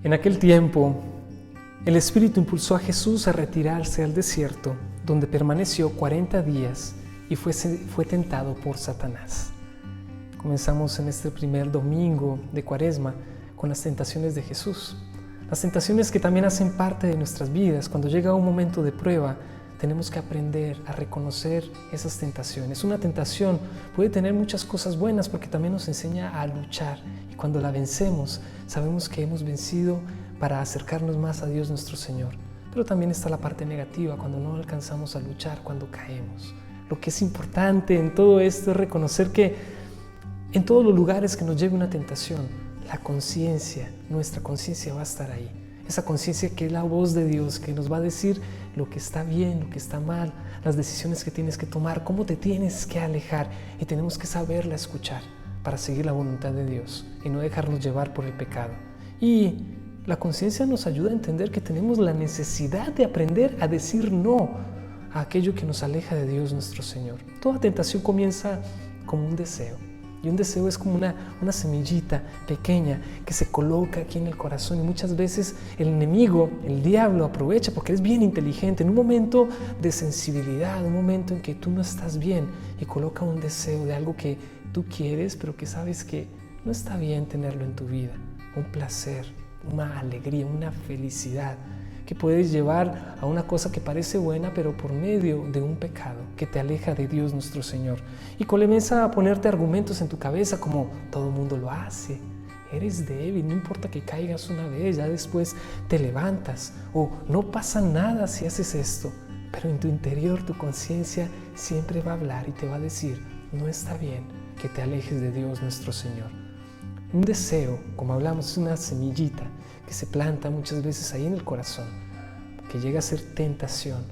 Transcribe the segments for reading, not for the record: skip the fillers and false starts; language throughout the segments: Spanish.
En aquel tiempo, el Espíritu impulsó a Jesús a retirarse al desierto, donde permaneció 40 días y fue tentado por Satanás. Comenzamos en este primer domingo de Cuaresma con las tentaciones de Jesús. Las tentaciones que también hacen parte de nuestras vidas. Cuando llega un momento de prueba, tenemos que aprender a reconocer esas tentaciones. Una tentación puede tener muchas cosas buenas porque también nos enseña a luchar. Y cuando la vencemos, sabemos que hemos vencido para acercarnos más a Dios nuestro Señor. Pero también está la parte negativa, cuando no alcanzamos a luchar, cuando caemos. Lo que es importante en todo esto es reconocer que en todos los lugares que nos lleve una tentación, la conciencia, nuestra conciencia va a estar ahí. Esa conciencia que es la voz de Dios, que nos va a decir lo que está bien, lo que está mal, las decisiones que tienes que tomar, cómo te tienes que alejar, y tenemos que saberla escuchar para seguir la voluntad de Dios y no dejarnos llevar por el pecado. Y la conciencia nos ayuda a entender que tenemos la necesidad de aprender a decir no a aquello que nos aleja de Dios nuestro Señor. Toda tentación comienza como un deseo. Y un deseo es como una semillita pequeña que se coloca aquí en el corazón. Y muchas veces el enemigo, el diablo, aprovecha porque es bien inteligente en un momento de sensibilidad, un momento en que tú no estás bien, y coloca un deseo de algo que tú quieres, pero que sabes que no está bien tenerlo en tu vida. Un placer, una alegría, una felicidad que puedes llevar a una cosa que parece buena, pero por medio de un pecado que te aleja de Dios nuestro Señor. Y comienza a ponerte argumentos en tu cabeza como todo el mundo lo hace, eres débil, no importa que caigas una vez, ya después te levantas, o no pasa nada si haces esto. Pero en tu interior tu conciencia siempre va a hablar y te va a decir, no está bien que te alejes de Dios nuestro Señor. Un deseo, como hablamos, es una semillita que se planta muchas veces ahí en el corazón, que llega a ser tentación,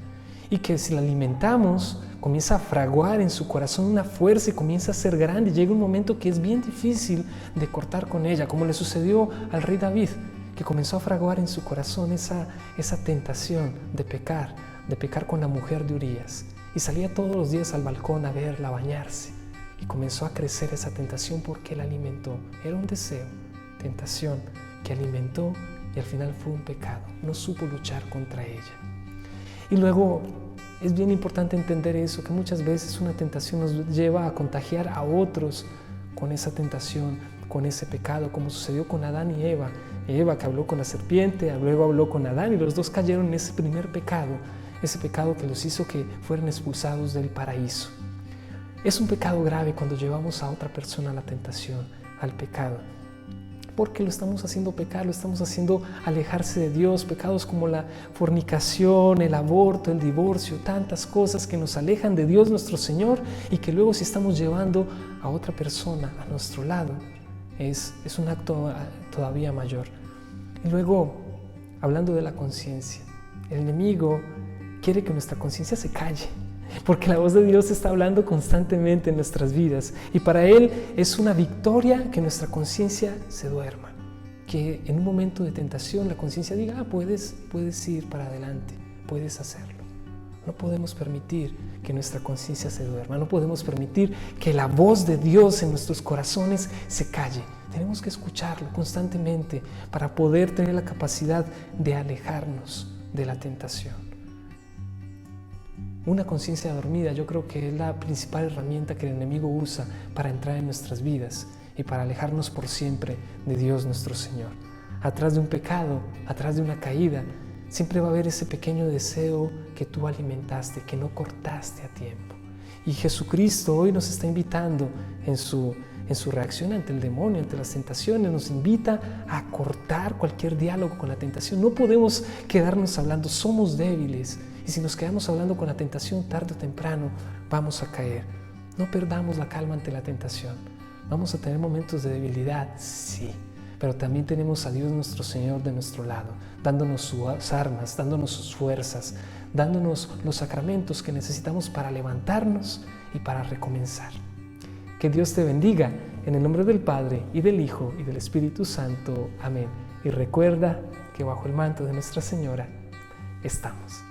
y que si la alimentamos comienza a fraguar en su corazón una fuerza y comienza a ser grande, y llega un momento que es bien difícil de cortar con ella, como le sucedió al rey David, que comenzó a fraguar en su corazón esa tentación de pecar con la mujer de Urías, y salía todos los días al balcón a verla bañarse, y comenzó a crecer esa tentación porque la alimentó. Era un deseo, tentación, que alimentó, y al final fue un pecado. No supo luchar contra ella. Y luego es bien importante entender eso, que muchas veces una tentación nos lleva a contagiar a otros con esa tentación, con ese pecado, como sucedió con Adán y Eva. Eva, que habló con la serpiente, luego habló con Adán, y los dos cayeron en ese primer pecado, ese pecado que los hizo que fueran expulsados del paraíso. Es un pecado grave cuando llevamos a otra persona a la tentación, al pecado, porque lo estamos haciendo pecar, lo estamos haciendo alejarse de Dios. Pecados como la fornicación, el aborto, el divorcio, tantas cosas que nos alejan de Dios nuestro Señor, y que luego si estamos llevando a otra persona a nuestro lado, es un acto todavía mayor. Y luego, hablando de la conciencia, el enemigo quiere que nuestra conciencia se calle, porque la voz de Dios está hablando constantemente en nuestras vidas, y para Él es una victoria que nuestra conciencia se duerma, que en un momento de tentación la conciencia diga, puedes ir para adelante, puedes hacerlo. No podemos permitir que nuestra conciencia se duerma, no podemos permitir que la voz de Dios en nuestros corazones se calle. Tenemos que escucharlo constantemente para poder tener la capacidad de alejarnos de la tentación. Una conciencia dormida, yo creo que es la principal herramienta que el enemigo usa para entrar en nuestras vidas y para alejarnos por siempre de Dios nuestro Señor. Atrás de un pecado, atrás de una caída, siempre va a haber ese pequeño deseo que tú alimentaste, que no cortaste a tiempo. Y Jesucristo hoy nos está invitando en su reacción ante el demonio, ante las tentaciones, nos invita a cortar cualquier diálogo con la tentación. No podemos quedarnos hablando, somos débiles. Y si nos quedamos hablando con la tentación, tarde o temprano vamos a caer. No perdamos la calma ante la tentación. Vamos a tener momentos de debilidad, sí, pero también tenemos a Dios nuestro Señor de nuestro lado, dándonos sus armas, dándonos sus fuerzas, dándonos los sacramentos que necesitamos para levantarnos y para recomenzar. Que Dios te bendiga, en el nombre del Padre, y del Hijo, y del Espíritu Santo. Amén. Y recuerda que bajo el manto de Nuestra Señora estamos.